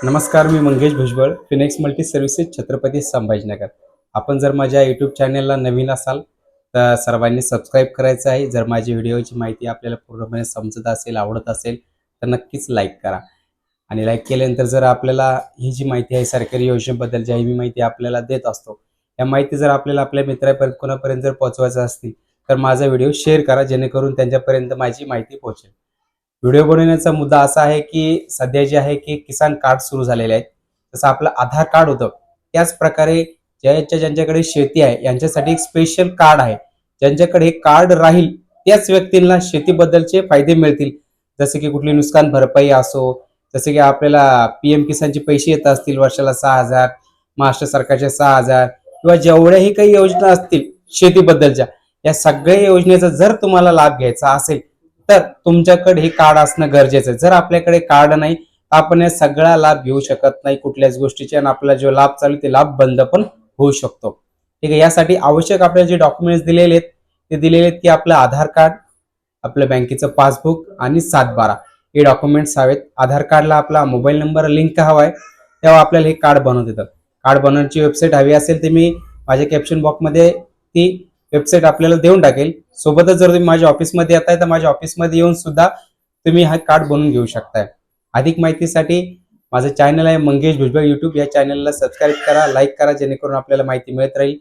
नमस्कार, मी Mangesh Bhujbal, Phoenix multi services, Chhatrapati Sambhajinagar. आपण जर माझ्या यूट्यूब चॅनलला नवीन असाल तर सर्वांनी सबस्क्राईब करायचं आहे. जर माझी व्हिडिओची माहिती आपल्याला पूर्णपणे समजत असेल, आवडत असेल तर नक्कीच लाईक करा. आणि लाईक केल्यानंतर जर आपल्याला ही जी माहिती आहे सरकारी योजनेबद्दल जी मी माहिती आपल्याला देत असतो, या माहिती जर आपल्याला आपल्या मित्रापर्यंत कोणापर्यंत जर पोहोचवायचं असतील तर माझा व्हिडिओ शेअर करा, जेणेकरून त्यांच्यापर्यंत माझी माहिती पोहोचेल. व्हिडिओ बनवण्याचा मुद्दा असा आहे की सध्या जे आहे की किसान कार्ड सुरू झालेले आहेत. जसं आपलं आधार कार्ड होतं त्याच प्रकारे ज्यांच्याकडे शेती आहे यांच्यासाठी एक स्पेशल कार्ड आहे. ज्यांच्याकडे हे कार्ड राहील त्याच व्यक्तींना शेतीबद्दलचे फायदे मिळतील. जसे की कुठली नुकसान भरपाई असो, जसे की आपल्याला पीएम किसानचे पैसे येत असतील वर्षाला 6,000, महाराष्ट्र सरकारचे 6,000 किंवा जेवढ्याही काही योजना असतील शेतीबद्दलच्या, या सगळ्या योजनेचा जर तुम्हाला लाभ घ्यायचा असेल तर तुमच्याकडे हे कार्ड असणं गरजेचं आहे. जर आपल्याकडे कार्ड नाही तर आपण या सगळा लाभ घेऊ शकत नाही कुठल्याच गोष्टीचे, आणि आपला जो लाभ चालू ते लाभ बंद पण होऊ शकतो. ठीक आहे, यासाठी आवश्यक आपल्याला जे डॉक्युमेंट्स दिलेले आहेत ते दिलेले आहेत की आपलं आधार कार्ड, आपल्या बँकेचं पासबुक आणि 7/12 हे डॉक्युमेंट्स हवेत. आधार कार्डला आपला मोबाईल नंबर लिंक हवा आहे, तेव्हा आपल्याला हे कार्ड बनवता येतं. कार्ड बनवण्याची वेबसाईट हवी असेल तर मी माझ्या कॅप्शन बॉक्समध्ये ती वेबसाईट आपल्याला देऊन टाकेल. सोबतच जर तुम्ही माझ्या ऑफिसमध्ये येताय तर माझ्या ऑफिसमध्ये येऊन सुद्धा तुम्ही हा कार्ड बनवून घेऊ शकताय. अधिक माहितीसाठी माझं चॅनल आहे मंगेश भुजबळ यूट्यूब, या चॅनलला सबस्क्राईब करा, लाईक करा, जेणेकरून आपल्याला माहिती मिळत राहील.